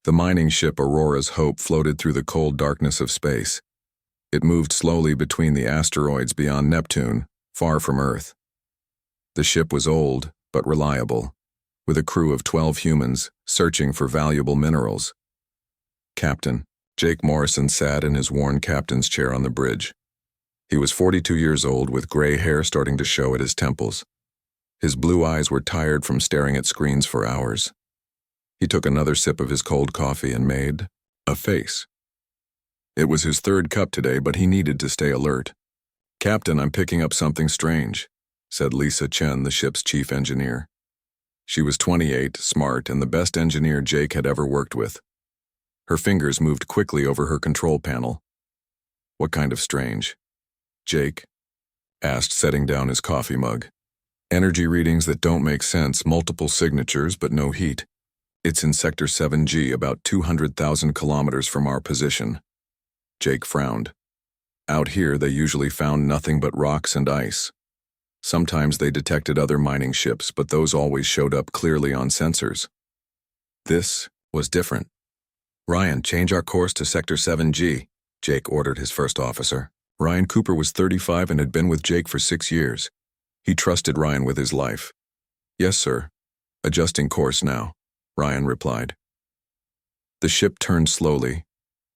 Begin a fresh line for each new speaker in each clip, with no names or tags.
The mining ship Aurora's Hope floated through the cold darkness of space. It moved slowly between the asteroids beyond Neptune, far from Earth. The ship was old, but reliable, with a crew of 12 humans searching for valuable minerals. Captain Jake Morrison sat in his worn captain's chair on the bridge. He was 42 years old with gray hair starting to show at his temples. His blue eyes were tired from staring at screens for hours. He took another sip of his cold coffee and made a face. It was his third cup today, but he needed to stay alert. "Captain, I'm picking up something strange," said Lisa Chen, the ship's chief engineer. She was 28, smart, and the best engineer Jake had ever worked with. Her fingers moved quickly over her control panel. "What kind of strange?" Jake asked, setting down his coffee mug. "Energy readings that don't make sense, multiple signatures but no heat. It's in Sector 7G, about 200,000 kilometers from our position." Jake frowned. Out here, they usually found nothing but rocks and ice. Sometimes they detected other mining ships, but those always showed up clearly on sensors. This was different. "Ryan, change our course to Sector 7G, Jake ordered his first officer. Ryan Cooper was 35 and had been with Jake for 6 years. He trusted Ryan with his life. "Yes, sir. Adjusting course now," Ryan replied. The ship turned slowly,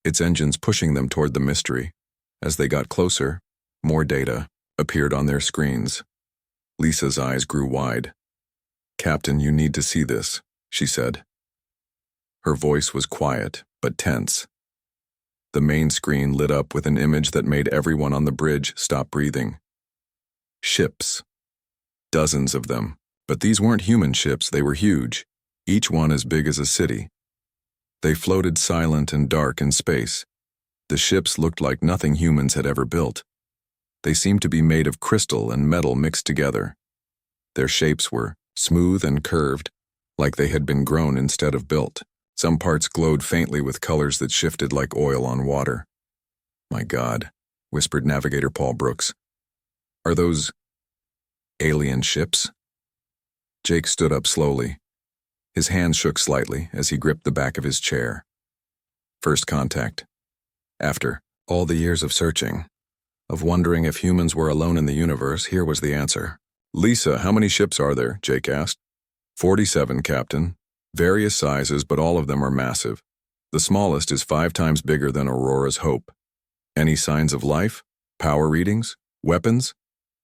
its engines pushing them toward the mystery. As they got closer, more data appeared on their screens. Lisa's eyes grew wide. "Captain, you need to see this," she said. Her voice was quiet, but tense. The main screen lit up with an image that made everyone on the bridge stop breathing. Ships. Dozens of them. But these weren't human ships, they were huge, each one as big as a city. They floated silent and dark in space. The ships looked like nothing humans had ever built. They seemed to be made of crystal and metal mixed together. Their shapes were smooth and curved, like they had been grown instead of built. Some parts glowed faintly with colors that shifted like oil on water. "My God," whispered Navigator Paul Brooks. "Are those alien ships?" Jake stood up slowly. His hands shook slightly as he gripped the back of his chair. First contact. After all the years of searching, of wondering if humans were alone in the universe, here was the answer. "Lisa, how many ships are there?" Jake asked. 47, Captain. Various sizes, but all of them are massive. The smallest is 5 times bigger than Aurora's Hope. Any signs of life? Power readings? Weapons?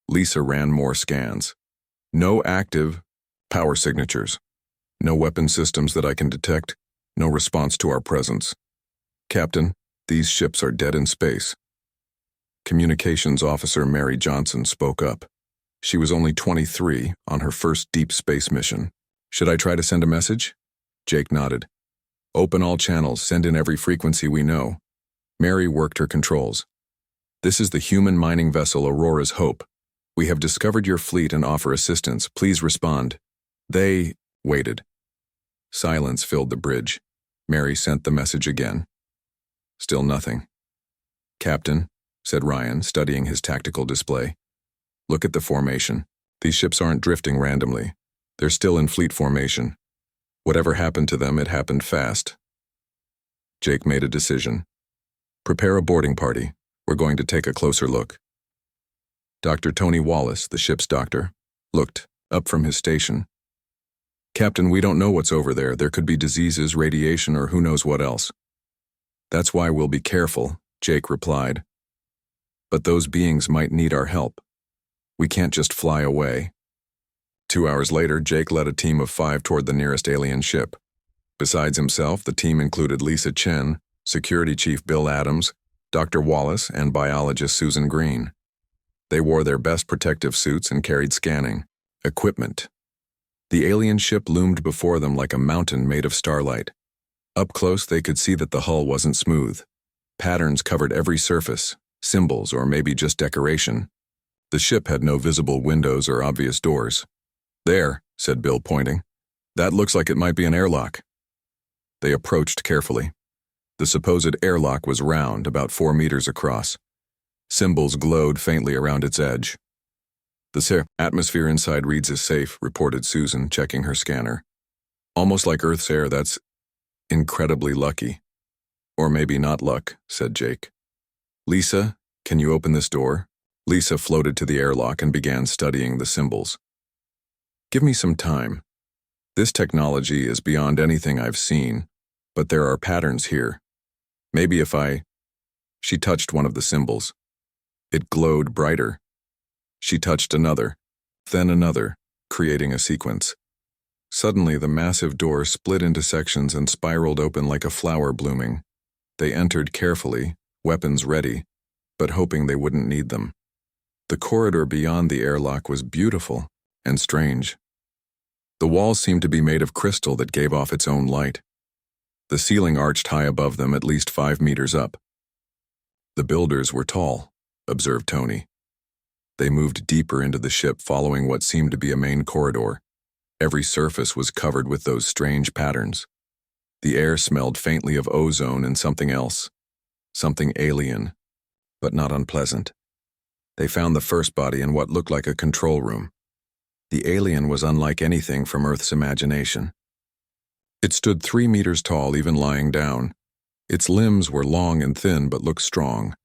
Lisa ran more scans. No active power signatures. No weapon systems that I can detect. No response to our presence. "Captain, these ships are dead in space." Communications Officer Mary Johnson spoke up. She was only 23 on her first deep space mission. "Should I try to send a message?" Jake nodded. "Open all channels, send in every frequency we know." Mary worked her controls. "This is the human mining vessel Aurora's Hope. We have discovered your fleet and offer assistance. Please respond." They waited. Silence filled the bridge. Mary sent the message again. Still nothing. "Captain," said Ryan, studying his tactical display. "Look at the formation. These ships aren't drifting randomly. They're still in fleet formation. Whatever happened to them, it happened fast." Jake made a decision. "Prepare a boarding party. We're going to take a closer look." Dr. Tony Wallace, the ship's doctor, looked up from his station. "Captain, we don't know what's over there. There could be diseases, radiation, or who knows what else." "That's why we'll be careful," Jake replied. "But those beings might need our help. We can't just fly away." 2 hours later, Jake led a team of 5 toward the nearest alien ship. Besides himself, the team included Lisa Chen, Security Chief Bill Adams, Dr. Wallace, and biologist Susan Green. They wore their best protective suits and carried scanning equipment. The alien ship loomed before them like a mountain made of starlight. Up close, they could see that the hull wasn't smooth. Patterns covered every surface, symbols or maybe just decoration. The ship had no visible windows or obvious doors. "There," said Bill, pointing. "That looks like it might be an airlock." They approached carefully. The supposed airlock was round, about 4 meters across. Symbols glowed faintly around its edge. "The atmosphere inside reads as safe," reported Susan, checking her scanner. "Almost like Earth's air, that's..." Incredibly lucky. Or maybe not luck, said Jake. Lisa, can you open this door? Lisa floated to the airlock and began studying the symbols. Give me some time. This technology is beyond anything I've seen, but there are patterns here. Maybe if I... She touched one of the symbols. It glowed brighter. She touched another, then another, creating a sequence. Suddenly, the massive door split into sections and spiraled open like a flower blooming. They entered carefully, weapons ready, but hoping they wouldn't need them. The corridor beyond the airlock was beautiful and strange. The walls seemed to be made of crystal that gave off its own light. The ceiling arched high above them, at least 5 meters up. The builders were tall, observed Tony. They moved deeper into the ship, following what seemed to be a main corridor. Every surface was covered with those strange patterns. The air smelled faintly of ozone and something else. Something alien, but not unpleasant. They found the first body in what looked like a control room. The alien was unlike anything from Earth's imagination. It stood 3 meters tall, even lying down. Its limbs were long and thin but looked strong.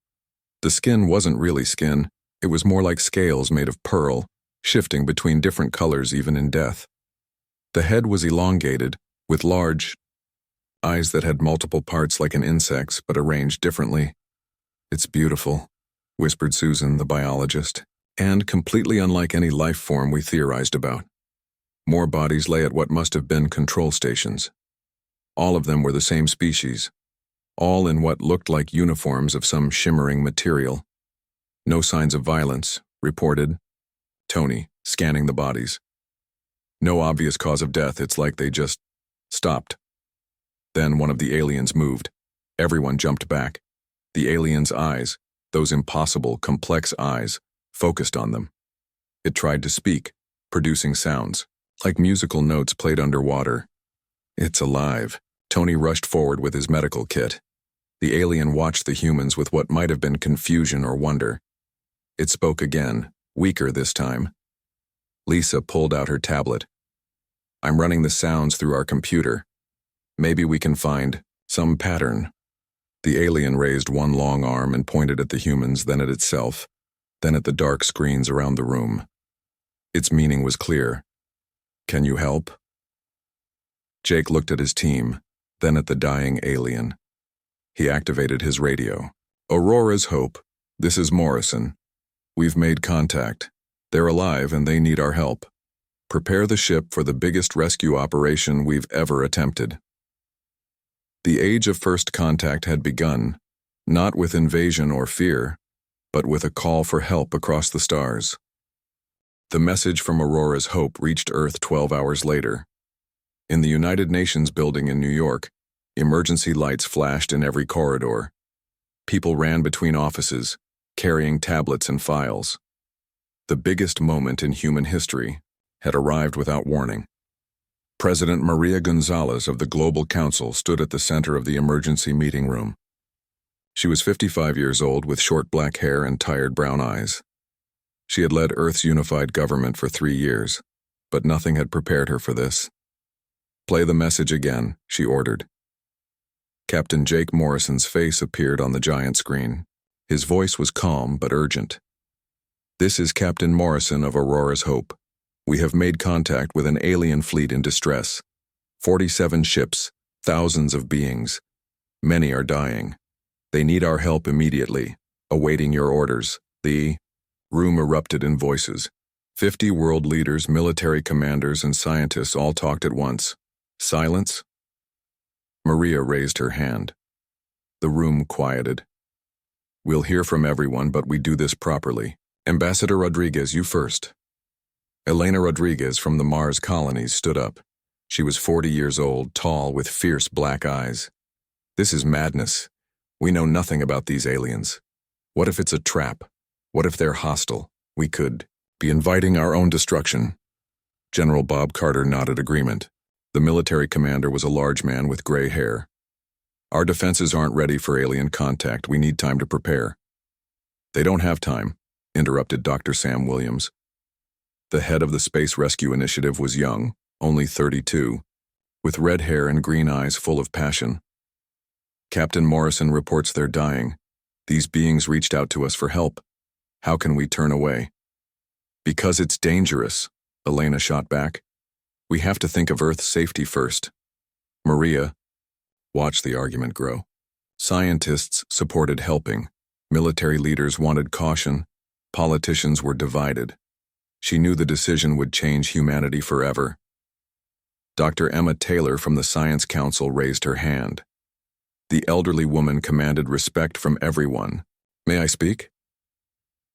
The skin wasn't really skin, it was more like scales made of pearl, shifting between different colors even in death. The head was elongated, with large eyes that had multiple parts like an insect's but arranged differently. It's beautiful, whispered Susan, the biologist, and completely unlike any life form we theorized about. More bodies lay at what must have been control stations. All of them were the same species, all in what looked like uniforms of some shimmering material. No signs of violence, reported Tony, scanning the bodies. No obvious cause of death, it's like they just stopped. Then one of the aliens moved. Everyone jumped back. The alien's eyes, those impossible, complex eyes, focused on them. It tried to speak, producing sounds, like musical notes played underwater. It's alive. Tony rushed forward with his medical kit. The alien watched the humans with what might have been confusion or wonder. It spoke again, weaker this time. Lisa pulled out her tablet. I'm running the sounds through our computer. Maybe we can find some pattern. The alien raised one long arm and pointed at the humans, then at itself, then at the dark screens around the room. Its meaning was clear. Can you help? Jake looked at his team, then at the dying alien. He activated his radio. Aurora's Hope, this is Morrison. We've made contact. They're alive and they need our help. Prepare the ship for the biggest rescue operation we've ever attempted. The age of first contact had begun, not with invasion or fear, but with a call for help across the stars. The message from Aurora's Hope reached Earth 12 hours later. In the United Nations building in New York, emergency lights flashed in every corridor. People ran between offices, carrying tablets and files. The biggest moment in human history had arrived without warning. President Maria Gonzalez of the Global Council stood at the center of the emergency meeting room. She was 55 years old with short black hair and tired brown eyes. She had led Earth's unified government for 3 years, but nothing had prepared her for this. Play the message again, she ordered. Captain Jake Morrison's face appeared on the giant screen. His voice was calm but urgent. This is Captain Morrison of Aurora's Hope. We have made contact with an alien fleet in distress. 47 ships, thousands of beings. Many are dying. They need our help immediately, awaiting your orders. The room erupted in voices. 50 world leaders, military commanders, and scientists all talked at once. Silence? Maria raised her hand. The room quieted. We'll hear from everyone, but we do this properly. Ambassador Rodriguez, you first. Elena Rodriguez from the Mars colonies stood up. She was 40 years old, tall, with fierce black eyes. This is madness. We know nothing about these aliens. What if it's a trap? What if they're hostile? We could be inviting our own destruction. General Bob Carter nodded agreement. The military commander was a large man with gray hair. Our defenses aren't ready for alien contact. We need time to prepare. They don't have time, interrupted Dr. Sam Williams. The head of the Space Rescue Initiative was young, only 32. with red hair and green eyes full of passion. Captain Morrison reports they're dying. These beings reached out to us for help. How can we turn away? Because it's dangerous, Elena shot back. We have to think of Earth's safety first. Maria, watch the argument grow. Scientists supported helping. Military leaders wanted caution. Politicians were divided. She knew the decision would change humanity forever. Dr. Emma Taylor from the Science Council raised her hand. The elderly woman commanded respect from everyone. May I speak?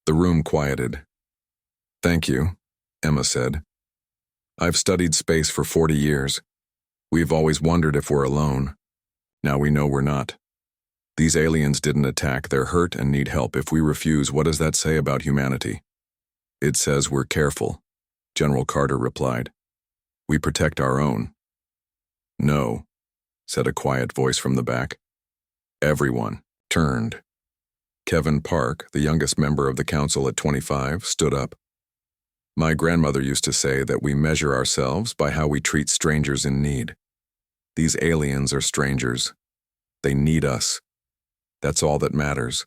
The room quieted. Thank you, Emma said. I've studied space for 40 years. We've always wondered if we're alone. Now we know we're not. These aliens didn't attack, they're hurt and need help. If we refuse, what does that say about humanity? It says we're careful, General Carter replied. We protect our own. No, said a quiet voice from the back. Everyone turned. Kevin Park, the youngest member of the council at 25, stood up. My grandmother used to say that we measure ourselves by how we treat strangers in need. These aliens are strangers. They need us. That's all that matters.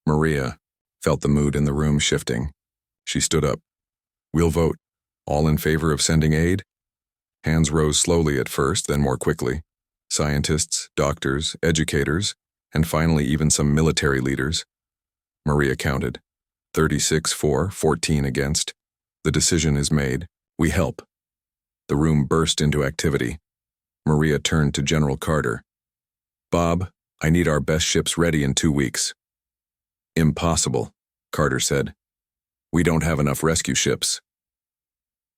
Maria felt the mood in the room shifting. She stood up. We'll vote. All in favor of sending aid? Hands rose slowly at first, then more quickly. Scientists, doctors, educators, and finally even some military leaders. Maria counted. 36 for, 14 against. The decision is made. We help. The room burst into activity. Maria turned to General Carter. Bob, I need our best ships ready in 2 weeks. Impossible, Carter said. We don't have enough rescue ships.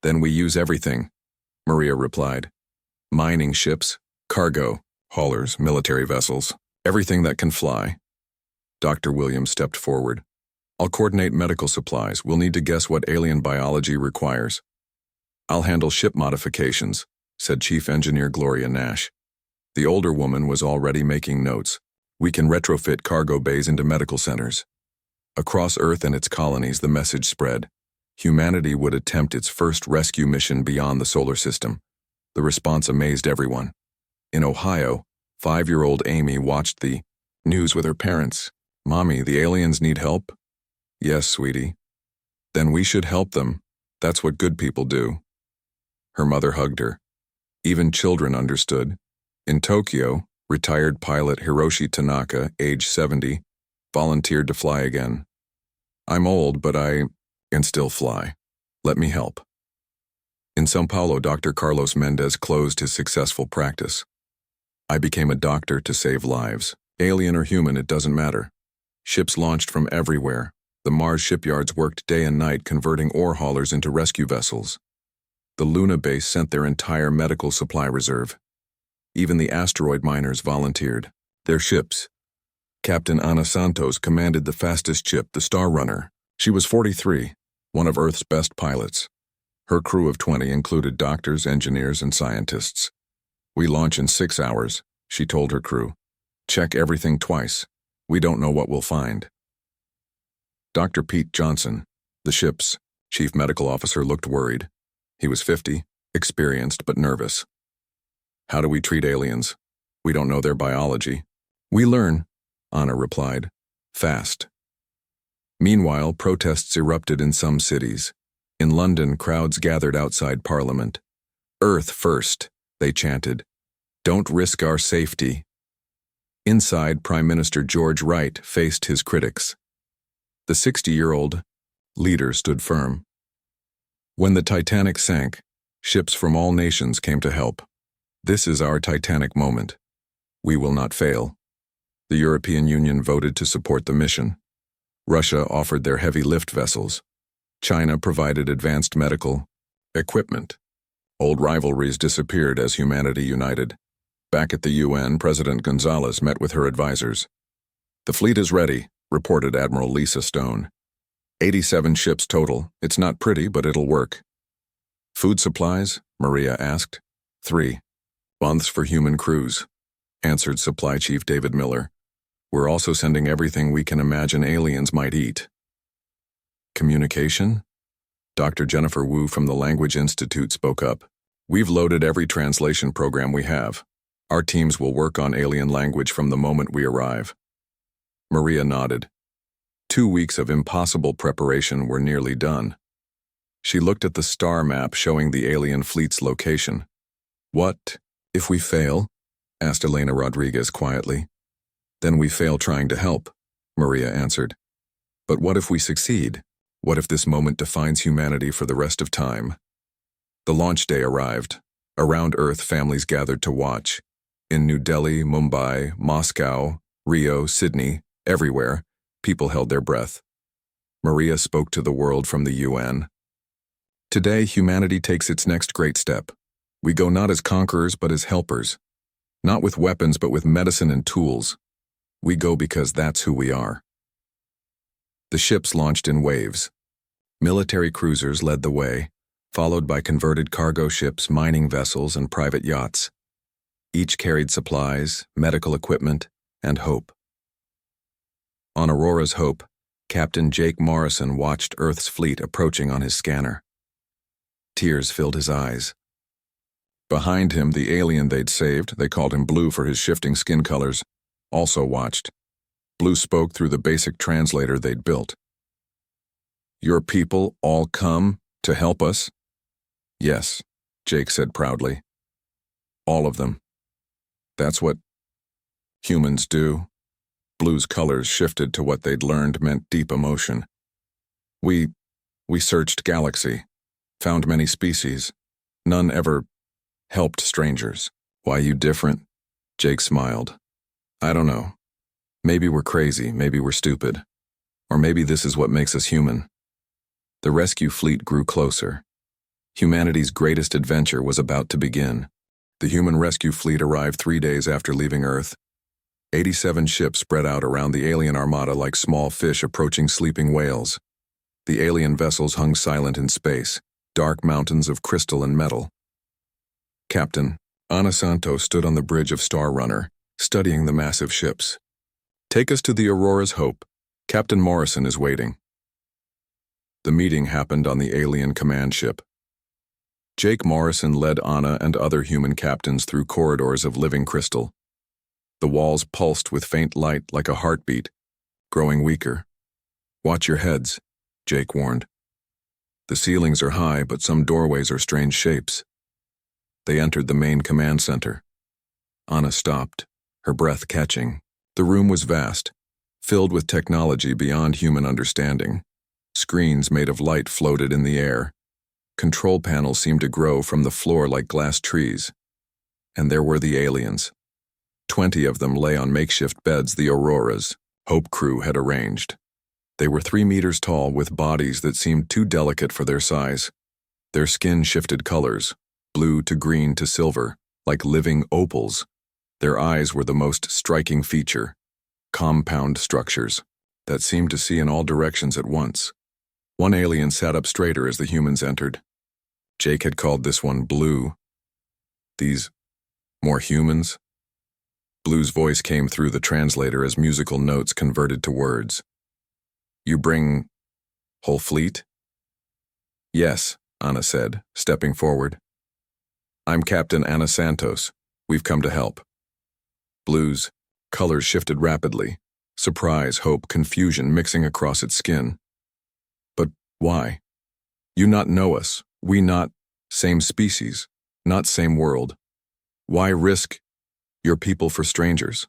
Then we use everything, Maria replied. Mining ships, cargo, haulers, military vessels, everything that can fly. Dr. Williams stepped forward. I'll coordinate medical supplies. We'll need to guess what alien biology requires. I'll handle ship modifications, said Chief Engineer Gloria Nash. The older woman was already making notes. We can retrofit cargo bays into medical centers. Across Earth and its colonies, the message spread. Humanity would attempt its first rescue mission beyond the solar system. The response amazed everyone. In Ohio, 5-year-old Amy watched the news with her parents. Mommy, the aliens need help? Yes, sweetie. Then we should help them. That's what good people do. Her mother hugged her. Even children understood. In Tokyo, retired pilot Hiroshi Tanaka, age 70, volunteered to fly again. I'm old, but I can still fly. Let me help. In São Paulo, Dr. Carlos Mendez closed his successful practice. I became a doctor to save lives. Alien or human, it doesn't matter. Ships launched from everywhere. The Mars shipyards worked day and night converting ore haulers into rescue vessels. The Luna base sent their entire medical supply reserve. Even the asteroid miners volunteered. Their ships. Captain Ana Santos commanded the fastest ship, the Star Runner. She was 43, one of Earth's best pilots. Her crew of 20 included doctors, engineers, and scientists. We launch in 6 hours, she told her crew. Check everything twice. We don't know what we'll find. Dr. Pete Johnson, the ship's chief medical officer, looked worried. He was 50, experienced but nervous. How do we treat aliens? We don't know their biology. We learn, Anna replied. Fast. Meanwhile, protests erupted in some cities. In London, crowds gathered outside Parliament. Earth first, they chanted. Don't risk our safety. Inside, Prime Minister George Wright faced his critics. The 60-year-old leader stood firm. When the Titanic sank, ships from all nations came to help. This is our Titanic moment. We will not fail. The European Union voted to support the mission. Russia offered their heavy lift vessels. China provided advanced medical equipment. Old rivalries disappeared as humanity united. Back at the UN, President Gonzalez met with her advisors. The fleet is ready, reported Admiral Lisa Stone. 87 ships total. It's not pretty, but it'll work. Food supplies? Maria asked. 3 months for human crews, answered Supply Chief David Miller. We're also sending everything we can imagine aliens might eat. Communication? Dr. Jennifer Wu from the Language Institute spoke up. We've loaded every translation program we have. Our teams will work on alien language from the moment we arrive. Maria nodded. 2 weeks of impossible preparation were nearly done. She looked at the star map showing the alien fleet's location. What if we fail? Asked Elena Rodriguez quietly. Then we fail trying to help, Maria answered. But what if we succeed? What if this moment defines humanity for the rest of time? The launch day arrived. Around Earth, families gathered to watch. In New Delhi, Mumbai, Moscow, Rio, Sydney, everywhere, people held their breath. Maria spoke to the world from the UN. Today, humanity takes its next great step. We go not as conquerors, but as helpers. Not with weapons, but with medicine and tools. We go because that's who we are. The ships launched in waves. Military cruisers led the way, followed by converted cargo ships, mining vessels, and private yachts. Each carried supplies, medical equipment, and hope. On Aurora's Hope, Captain Jake Morrison watched Earth's fleet approaching on his scanner. Tears filled his eyes. Behind him, the alien they'd saved, they called him Blue for his shifting skin colors, also watched. Blue spoke through the basic translator they'd built. Your people all come to help us? Yes, Jake said proudly. All of them. That's what humans do. Blue's colors shifted to what they'd learned meant deep emotion. We searched galaxy, found many species. None ever helped strangers. Why you different? Jake smiled. I don't know. Maybe we're crazy, maybe we're stupid. Or maybe this is what makes us human. The rescue fleet grew closer. Humanity's greatest adventure was about to begin. The human rescue fleet arrived 3 days after leaving Earth. 87 ships spread out around the alien armada like small fish approaching sleeping whales. The alien vessels hung silent in space, dark mountains of crystal and metal. Captain Ana Santos stood on the bridge of Star Runner, studying the massive ships. Take us to the Aurora's Hope. Captain Morrison is waiting. The meeting happened on the alien command ship. Jake Morrison led Ana and other human captains through corridors of living crystal. The walls pulsed with faint light like a heartbeat, growing weaker. Watch your heads, Jake warned. The ceilings are high, but some doorways are strange shapes. They entered the main command center. Ana stopped, her breath catching. The room was vast, filled with technology beyond human understanding. Screens made of light floated in the air. Control panels seemed to grow from the floor like glass trees. And there were the aliens. 20 of them lay on makeshift beds the Aurora's Hope crew had arranged. They were 3 meters tall with bodies that seemed too delicate for their size. Their skin shifted colors, blue to green to silver, like living opals. Their eyes were the most striking feature, compound structures that seemed to see in all directions at once. One alien sat up straighter as the humans entered. Jake had called this one Blue. These more humans? Blue's voice came through the translator as musical notes converted to words. You bring whole fleet? Yes, Ana said, stepping forward. I'm Captain Ana Santos. We've come to help. Blue's colors shifted rapidly, surprise, hope, confusion mixing across its skin. But why? You not know us, we not same species, not same world. Why risk your people for strangers?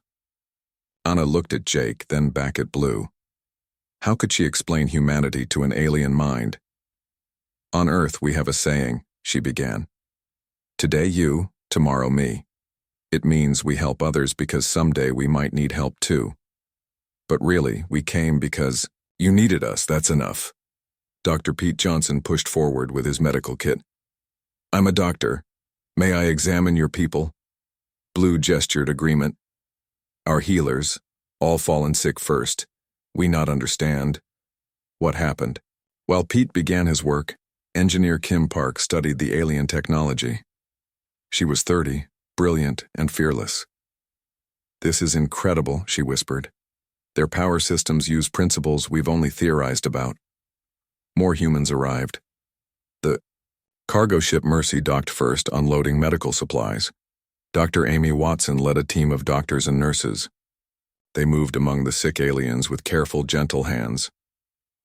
Ana looked at Jake, then back at Blue. How could she explain humanity to an alien mind? On Earth we have a saying, she began. Today you, tomorrow me. It means we help others because someday we might need help too. But really, we came because you needed us, that's enough. Dr. Pete Johnson pushed forward with his medical kit. I'm a doctor. May I examine your people? Blue gestured agreement. Our healers, all fallen sick first. We not understand. What happened? While Pete began his work, engineer Kim Park studied the alien technology. She was 30, brilliant and fearless. This is incredible, she whispered. Their power systems use principles we've only theorized about. More humans arrived. The Cargo ship Mercy docked first, unloading medical supplies. Dr. Amy Watson led a team of doctors and nurses. They moved among the sick aliens with careful, gentle hands.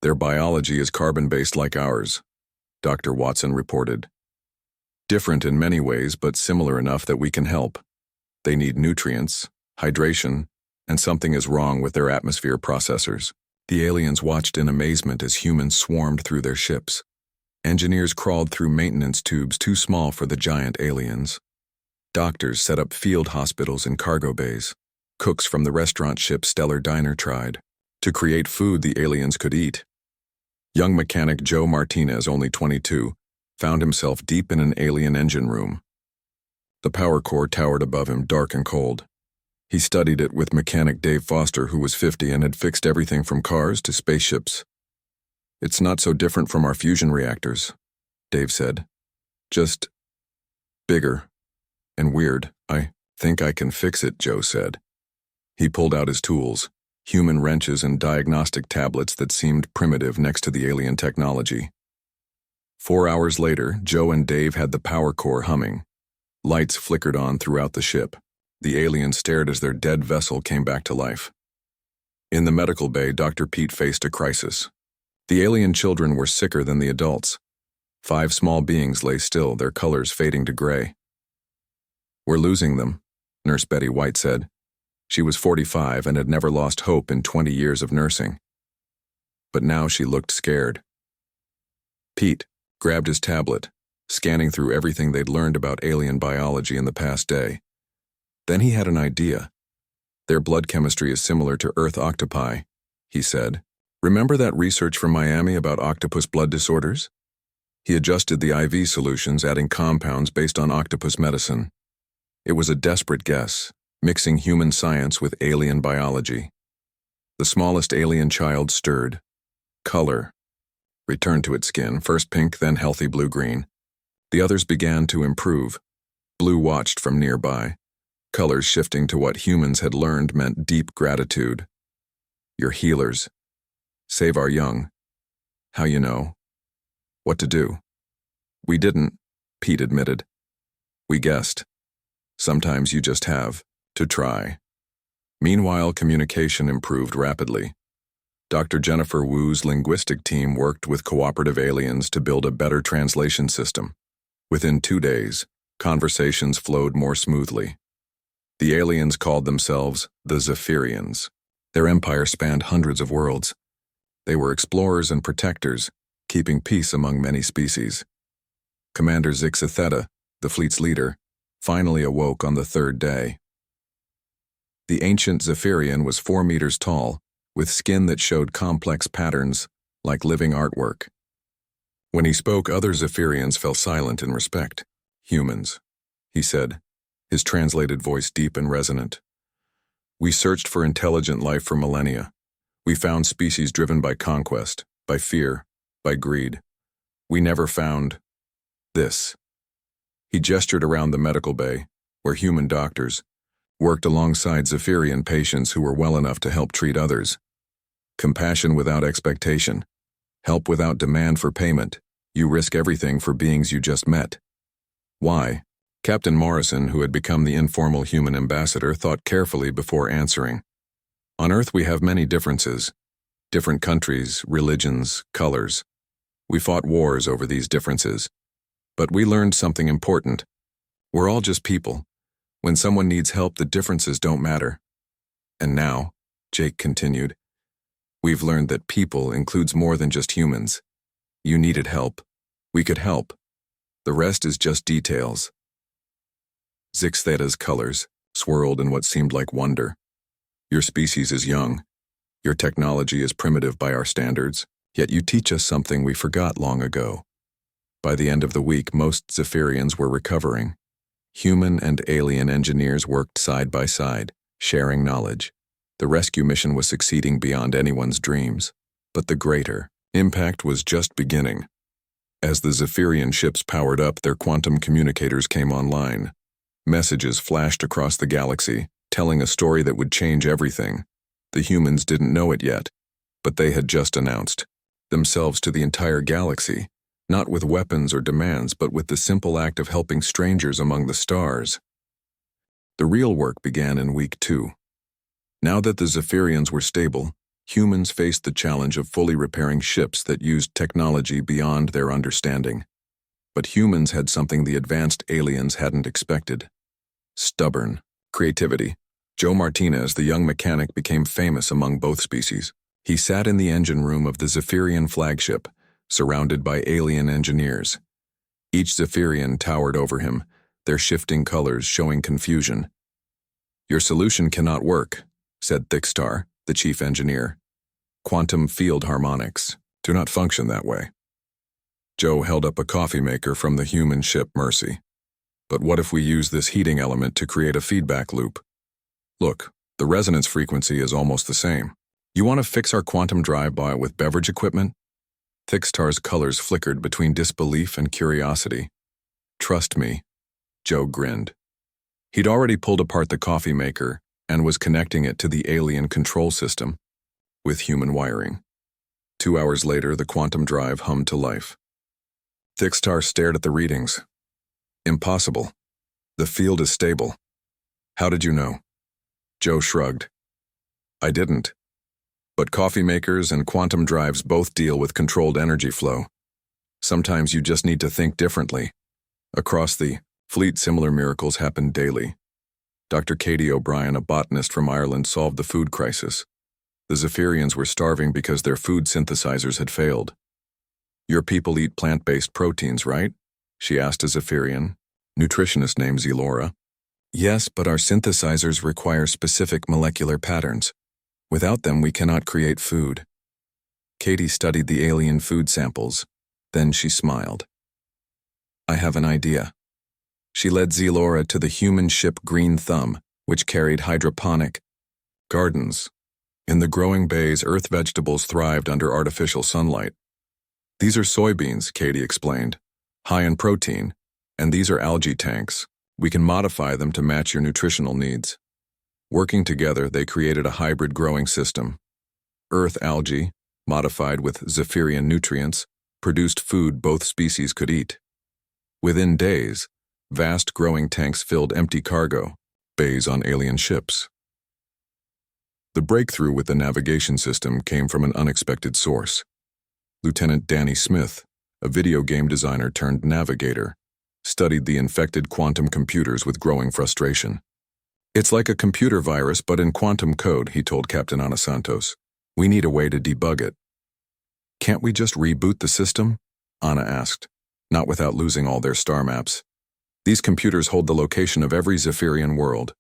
Their biology is carbon-based like ours, Dr. Watson reported. Different in many ways, but similar enough that we can help. They need nutrients, hydration, and something is wrong with their atmosphere processors. The aliens watched in amazement as humans swarmed through their ships. Engineers crawled through maintenance tubes too small for the giant aliens. Doctors set up field hospitals in cargo bays. Cooks from the restaurant ship Stellar Diner tried to create food the aliens could eat. Young mechanic Joe Martinez, only 22, found himself deep in an alien engine room. The power core towered above him, dark and cold. He studied it with mechanic Dave Foster, who was 50 and had fixed everything from cars to spaceships. "It's not so different from our fusion reactors," Dave said. "Just bigger and weird. I think I can fix it," Joe said. He pulled out his tools, human wrenches and diagnostic tablets that seemed primitive next to the alien technology. 4 hours later, Joe and Dave had the power core humming. Lights flickered on throughout the ship. The aliens stared as their dead vessel came back to life. In the medical bay, Dr. Pete faced a crisis. The alien children were sicker than the adults. 5 small beings lay still, their colors fading to gray. "We're losing them," Nurse Betty White said. She was 45 and had never lost hope in 20 years of nursing. But now she looked scared. Pete grabbed his tablet, scanning through everything they'd learned about alien biology in the past day. Then he had an idea. "Their blood chemistry is similar to Earth octopi," he said. "Remember that research from Miami about octopus blood disorders?" He adjusted the IV solutions, adding compounds based on octopus medicine. It was a desperate guess, mixing human science with alien biology. The smallest alien child stirred. Color returned to its skin, first pink, then healthy blue-green. The others began to improve. Blue watched from nearby. Colors shifting to what humans had learned meant deep gratitude. "You're healers. Save our young. How you know? What to do?" "We didn't," Pete admitted. "We guessed. Sometimes you just have to try." Meanwhile, communication improved rapidly. Dr. Jennifer Wu's linguistic team worked with cooperative aliens to build a better translation system. Within 2 days, conversations flowed more smoothly. The aliens called themselves the Zephyrians. Their empire spanned hundreds of worlds. They were explorers and protectors, keeping peace among many species. Commander Zixatheta, the fleet's leader, finally awoke on the 3rd day. The ancient Zephyrian was 4 meters tall, with skin that showed complex patterns, like living artwork. When he spoke, other Zephyrians fell silent in respect. "Humans," he said, his translated voice deep and resonant. "We searched for intelligent life for millennia. We found species driven by conquest, by fear, by greed. We never found this." He gestured around the medical bay, where human doctors worked alongside Zephyrian patients who were well enough to help treat others. Compassion without expectation. Help without demand for payment. You risk everything for beings you just met. Why? Captain Morrison, who had become the informal human ambassador, thought carefully before answering. "On Earth we have many differences. Different countries, religions, colors. We fought wars over these differences. But we learned something important. We're all just people. When someone needs help, the differences don't matter. And now," Jake continued, "we've learned that people includes more than just humans. You needed help. We could help. The rest is just details." Zixtheta's colors swirled in what seemed like wonder. "Your species is young. Your technology is primitive by our standards, yet you teach us something we forgot long ago." By the end of the week, most Zephyrians were recovering. Human and alien engineers worked side by side, sharing knowledge. The rescue mission was succeeding beyond anyone's dreams, but the greater impact was just beginning. As the Zephyrian ships powered up, their quantum communicators came online. Messages flashed across the galaxy, telling a story that would change everything. The humans didn't know it yet, but they had just announced themselves to the entire galaxy. Not with weapons or demands, but with the simple act of helping strangers among the stars. The real work began in week 2. Now that the Zephyrians were stable, humans faced the challenge of fully repairing ships that used technology beyond their understanding. But humans had something the advanced aliens hadn't expected: stubborn creativity. Joe Martinez, the young mechanic, became famous among both species. He sat in the engine room of the Zephyrian flagship, surrounded by alien engineers. Each Zephyrian towered over him, their shifting colors showing confusion. "Your solution cannot work," said Thickstar, the chief engineer. "Quantum field harmonics do not function that way." Joe held up a coffee maker from the human ship Mercy. "But what if we use this heating element to create a feedback loop? Look, the resonance frequency is almost the same. You want to fix our quantum drive-by with beverage equipment?" Thickstar's colors flickered between disbelief and curiosity. "Trust me," Joe grinned. He'd already pulled apart the coffee maker and was connecting it to the alien control system with human wiring. 2 hours later, the quantum drive hummed to life. Thickstar stared at the readings. "Impossible. The field is stable." "How did you know?" Joe shrugged. "I didn't. But coffee makers and quantum drives both deal with controlled energy flow. Sometimes you just need to think differently. Across the fleet, similar miracles happen daily. Dr. Katie O'Brien, a botanist from Ireland, solved the food crisis. The Zephyrians were starving because their food synthesizers had failed. "Your people eat plant-based proteins, right?" she asked a Zephyrian, nutritionist named Zelora. "Yes, but our synthesizers require specific molecular patterns. Without them, we cannot create food." Katie studied the alien food samples. Then she smiled. "I have an idea." She led Zelora to the human ship Green Thumb, which carried hydroponic gardens. In the growing bays, earth vegetables thrived under artificial sunlight. "These are soybeans," Katie explained, "high in protein, and these are algae tanks. We can modify them to match your nutritional needs." Working together, they created a hybrid growing system. Earth algae, modified with Zephyrian nutrients, produced food both species could eat. Within days, vast growing tanks filled empty cargo bays on alien ships. The breakthrough with the navigation system came from an unexpected source. Lieutenant Danny Smith, a video game designer turned navigator, studied the infected quantum computers with growing frustration. "It's like a computer virus, but in quantum code," he told Captain Ana Santos. "We need a way to debug it." "Can't we just reboot the system?" Ana asked, "not without losing all their star maps. These computers hold the location of every Zephyrian world.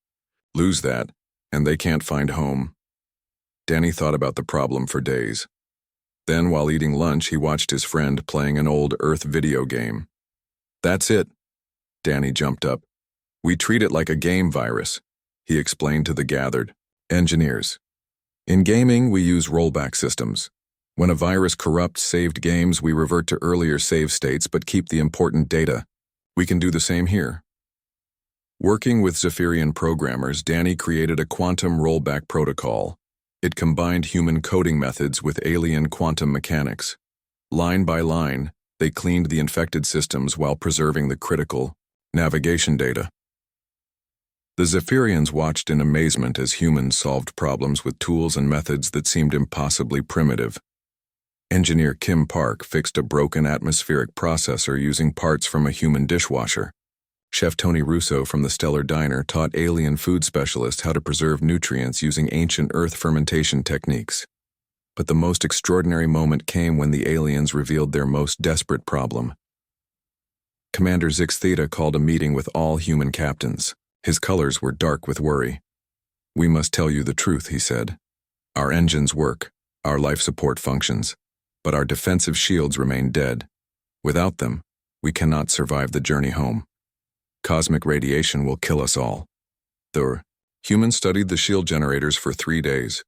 Lose that, and they can't find home." Danny thought about the problem for days. Then, while eating lunch, he watched his friend playing an old Earth video game. "That's it." Danny jumped up. "We treat it like a game virus," he explained to the gathered engineers. "In gaming, we use rollback systems. When a virus corrupts saved games, we revert to earlier save states but keep the important data. We can do the same here." Working with Zephyrian programmers, Danny created a quantum rollback protocol. It combined human coding methods with alien quantum mechanics. Line by line, they cleaned the infected systems while preserving the critical navigation data. The Zephyrians watched in amazement as humans solved problems with tools and methods that seemed impossibly primitive. Engineer Kim Park fixed a broken atmospheric processor using parts from a human dishwasher. Chef Tony Russo from the Stellar Diner taught alien food specialists how to preserve nutrients using ancient Earth fermentation techniques. But the most extraordinary moment came when the aliens revealed their most desperate problem. Commander Zix Theta called a meeting with all human captains. His colors were dark with worry. "We must tell you the truth," he said. "Our engines work, our life support functions, but our defensive shields remain dead. Without them, we cannot survive the journey home. Cosmic radiation will kill us all." The humans studied the shield generators for 3 days.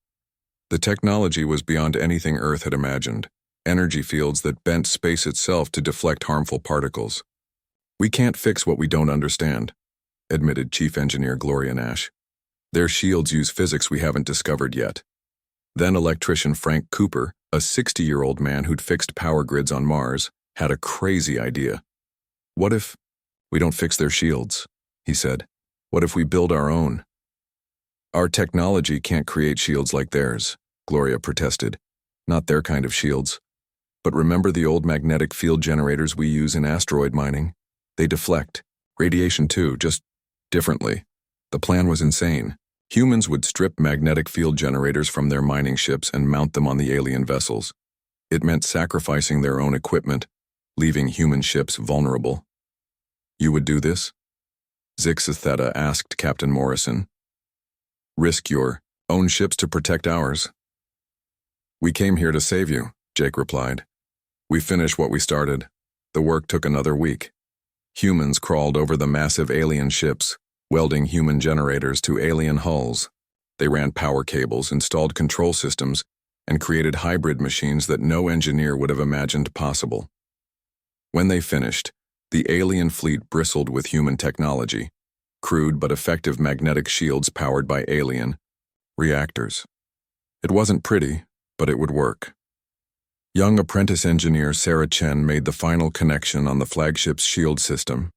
The technology was beyond anything Earth had imagined, energy fields that bent space itself to deflect harmful particles. "We can't fix what we don't understand," admitted Chief Engineer Gloria Nash. "Their shields use physics we haven't discovered yet." Then electrician Frank Cooper, a 60-year-old man who'd fixed power grids on Mars, had a crazy idea. "What if we don't fix their shields?" he said. "What if we build our own?" "Our technology can't create shields like theirs," Gloria protested. "Not their kind of shields. But remember the old magnetic field generators we use in asteroid mining? They deflect. Radiation too, just differently." The plan was insane. Humans would strip magnetic field generators from their mining ships and mount them on the alien vessels. It meant sacrificing their own equipment, leaving human ships vulnerable. "You would do this?" Zix Theta asked Captain Morrison. "Risk your own ships to protect ours?" "We came here to save you," Jake replied. "We finished what we started. The work took another week. Humans crawled over the massive alien ships, welding human generators to alien hulls. They ran power cables, installed control systems, and created hybrid machines that no engineer would have imagined possible. When they finished, the alien fleet bristled with human technology, crude but effective magnetic shields powered by alien reactors. It wasn't pretty, but it would work. Young apprentice engineer Sarah Chen made the final connection on the flagship's shield system.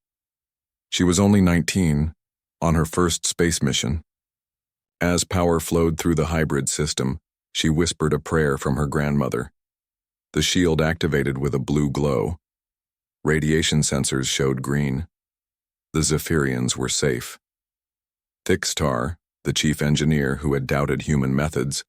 She was only 19, on her first space mission. As power flowed through the hybrid system, she whispered a prayer from her grandmother. The shield activated with a blue glow. Radiation sensors showed green. The Zephyrians were safe. Thickstar, the chief engineer who had doubted human methods,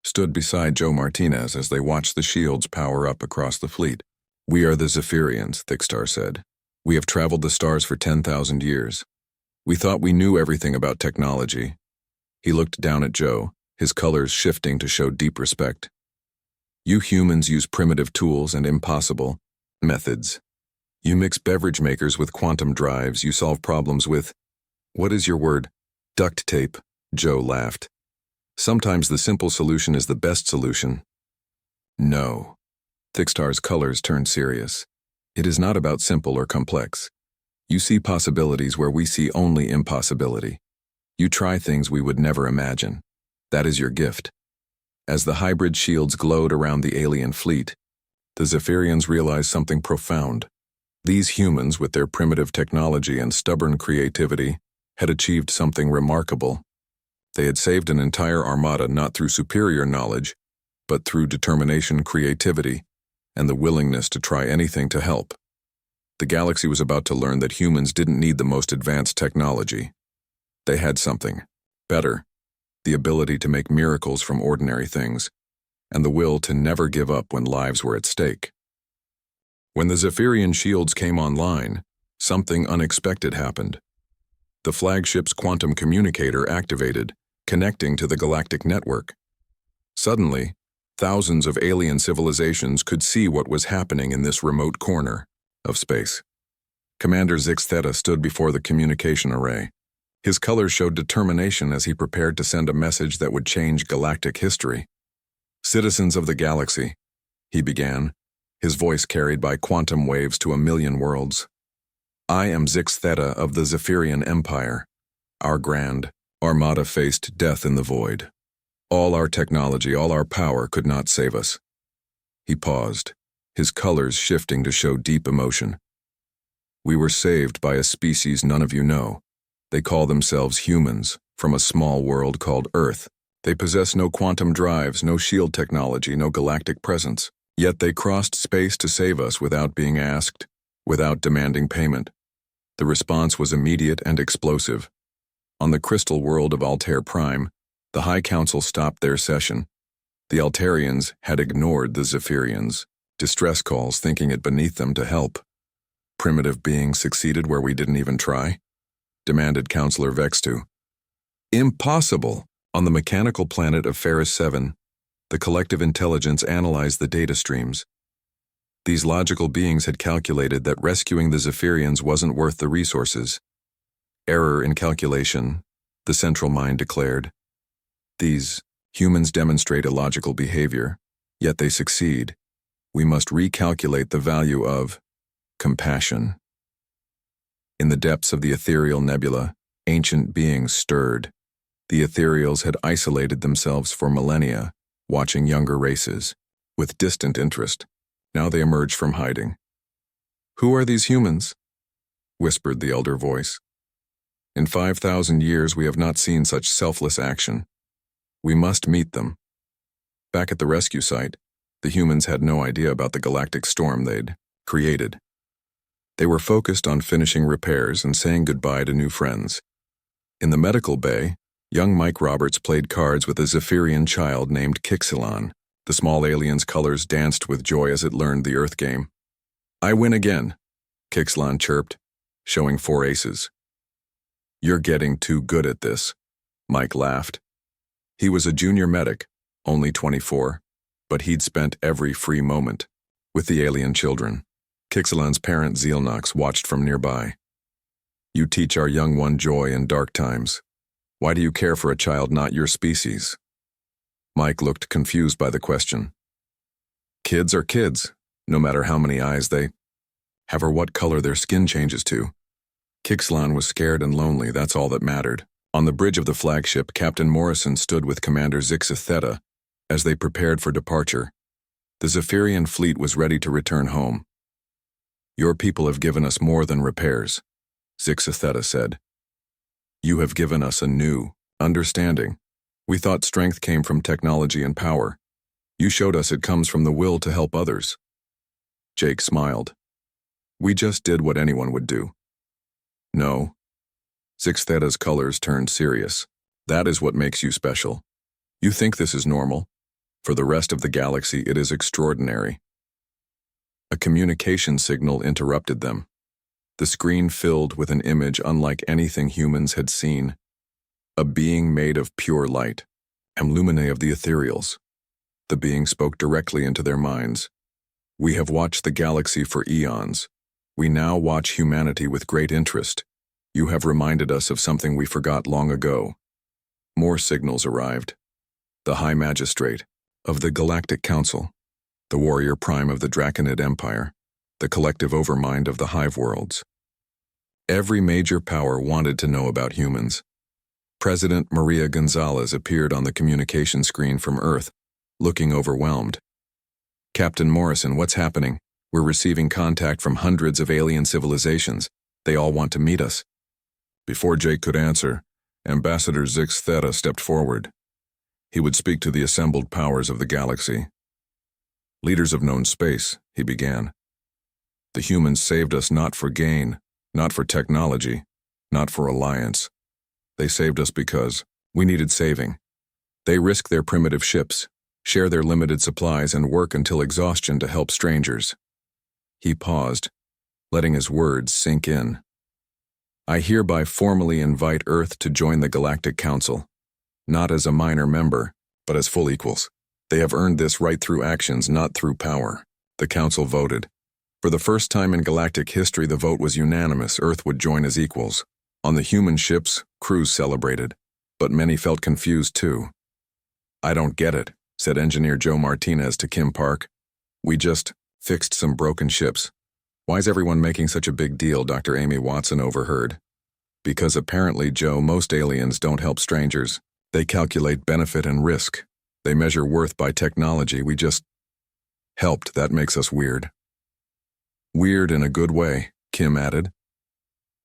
stood beside Joe Martinez as they watched the shields power up across the fleet. "We are the Zephyrians," Thickstar said. "We have traveled the stars for 10,000 years. We thought we knew everything about technology." He looked down at Joe, his colors shifting to show deep respect. "You humans use primitive tools and impossible methods. You mix beverage makers with quantum drives. You solve problems with, what is your word? Duct tape," Joe laughed. "Sometimes the simple solution is the best solution." "No." Thickstar's colors turned serious. "It is not about simple or complex. You see possibilities where we see only impossibility. You try things we would never imagine. That is your gift." As the hybrid shields glowed around the alien fleet, the Zephyrians realized something profound. These humans, with their primitive technology and stubborn creativity, had achieved something remarkable. They had saved an entire armada not through superior knowledge, but through determination, creativity, and the willingness to try anything to help. The galaxy was about to learn that humans didn't need the most advanced technology. They had something better, the ability to make miracles from ordinary things, and the will to never give up when lives were at stake. When the Zephyrian shields came online, something unexpected happened. The flagship's quantum communicator activated, connecting to the galactic network. Suddenly, thousands of alien civilizations could see what was happening in this remote corner of space. Commander Zix Theta stood before the communication array. His colors showed determination as he prepared to send a message that would change galactic history. "Citizens of the galaxy," he began, his voice carried by quantum waves to a million worlds. "I am Zix Theta of the Zephyrian Empire. Our grand Armada faced death in the void. All our technology, all our power could not save us." He paused, his colors shifting to show deep emotion. "We were saved by a species none of you know. They call themselves humans, from a small world called Earth. They possess no quantum drives, no shield technology, no galactic presence. Yet they crossed space to save us without being asked, without demanding payment. The response was immediate and explosive. On the crystal world of Altair Prime, the High Council stopped their session. The Altarians had ignored the Zephyrians, distress calls thinking it beneath them to help. Primitive beings succeeded where we didn't even try? Demanded Counselor Vextu. Impossible! On the mechanical planet of Ferris 7, the collective intelligence analyzed the data streams. These logical beings had calculated that rescuing the Zephyrians wasn't worth the resources. Error in calculation, the central mind declared. These humans demonstrate illogical behavior, yet they succeed. We must recalculate the value of compassion. In the depths of the ethereal nebula, ancient beings stirred. The ethereals had isolated themselves for millennia, watching younger races, with distant interest. Now they emerged from hiding. "Who are these humans?" whispered the elder voice. "In 5,000 years we have not seen such selfless action. We must meet them." Back at the rescue site, the humans had no idea about the galactic storm they'd created. They were focused on finishing repairs and saying goodbye to new friends. In the medical bay, young Mike Roberts played cards with a Zephyrian child named Kixilon. The small alien's colors danced with joy as it learned the Earth game. "I win again," Kixilon chirped, showing 4 aces. "You're getting too good at this," Mike laughed. He was a junior medic, only 24, but he'd spent every free moment with the alien children. Kixilon's parent Zealnox watched from nearby. "You teach our young one joy in dark times. Why do you care for a child not your species?" Mike looked confused by the question. "Kids are kids, no matter how many eyes they have or what color their skin changes to." Kixilon was scared and lonely, that's all that mattered. On the bridge of the flagship, Captain Morrison stood with Commander Zixitheta as they prepared for departure. The Zephyrian fleet was ready to return home. "Your people have given us more than repairs," Zixitheta said. "You have given us a new understanding. We thought strength came from technology and power. You showed us it comes from the will to help others." Jake smiled. "We just did what anyone would do." "No." Zixitheta's colors turned serious. "That is what makes you special. You think this is normal. For the rest of the galaxy, it is extraordinary." A communication signal interrupted them. The screen filled with an image unlike anything humans had seen. A being made of pure light, Amlumine of the ethereals. The being spoke directly into their minds. "We have watched the galaxy for eons. We now watch humanity with great interest. You have reminded us of something we forgot long ago." More signals arrived. The High Magistrate of the Galactic Council, the Warrior Prime of the Draconid Empire, the collective overmind of the Hive Worlds. Every major power wanted to know about humans. President Maria Gonzalez appeared on the communication screen from Earth, looking overwhelmed. "Captain Morrison, what's happening? We're receiving contact from hundreds of alien civilizations. They all want to meet us." Before Jake could answer, Ambassador Zixitheta stepped forward. He would speak to the assembled powers of the galaxy. "Leaders of known space," he began. "The humans saved us not for gain, not for technology, not for alliance. They saved us because we needed saving. They risk their primitive ships, share their limited supplies, and work until exhaustion to help strangers." He paused, letting his words sink in. "I hereby formally invite Earth to join the Galactic Council, not as a minor member, but as full equals. They have earned this right through actions, not through power." The Council voted. For the first time in galactic history, the vote was unanimous. Earth would join as equals. On the human ships, crews celebrated, but many felt confused too. "I don't get it," said Engineer Joe Martinez to Kim Park. "We just fixed some broken ships. Why is everyone making such a big deal?" Dr. Amy Watson overheard. "Because apparently, Joe, most aliens don't help strangers. They calculate benefit and risk. They measure worth by technology. We just helped. That makes us weird." "Weird in a good way," Kim added.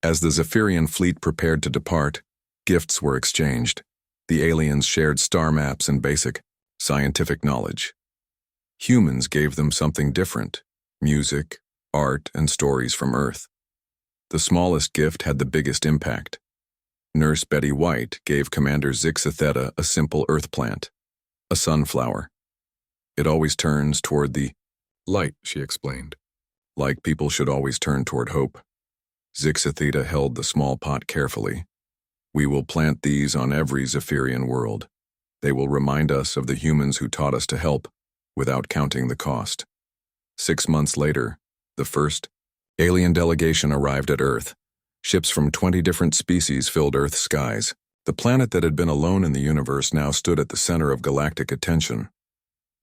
As the Zephyrian fleet prepared to depart, gifts were exchanged. The aliens shared star maps and basic scientific knowledge. Humans gave them something different: music, art, and stories from Earth. The smallest gift had the biggest impact. Nurse Betty White gave Commander Zixitheta a simple earth plant, a sunflower. "It always turns toward the light," she explained. "Like people should always turn toward hope." Zixitheta held the small pot carefully. "We will plant these on every Zephyrian world. They will remind us of the humans who taught us to help, without counting the cost." 6 months later, the first alien delegation arrived at Earth. Ships from 20 different species filled Earth's skies. The planet that had been alone in the universe now stood at the center of galactic attention.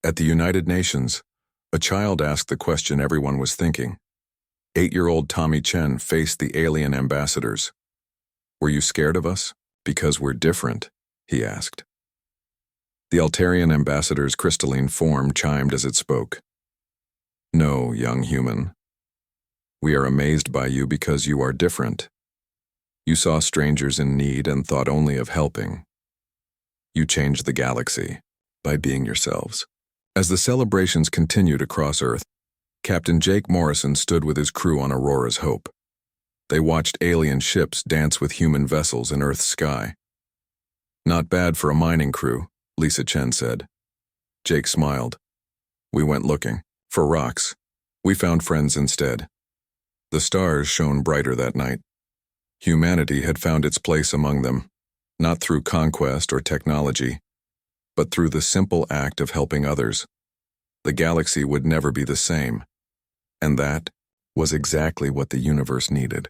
At the United Nations, a child asked the question everyone was thinking. 8-year-old Tommy Chen faced the alien ambassadors. "Were you scared of us? Because we're different?" he asked. The Altarian ambassador's crystalline form chimed as it spoke. "No, young human. We are amazed by you because you are different. You saw strangers in need and thought only of helping. You changed the galaxy by being yourselves. As the celebrations continued across Earth, Captain Jake Morrison stood with his crew on Aurora's Hope. They watched alien ships dance with human vessels in Earth's sky. Not bad for a mining crew, Lisa Chen said. Jake smiled. We went looking for rocks. We found friends instead. The stars shone brighter that night. Humanity had found its place among them, not through conquest or technology, but through the simple act of helping others. The galaxy would never be the same, and that was exactly what the universe needed.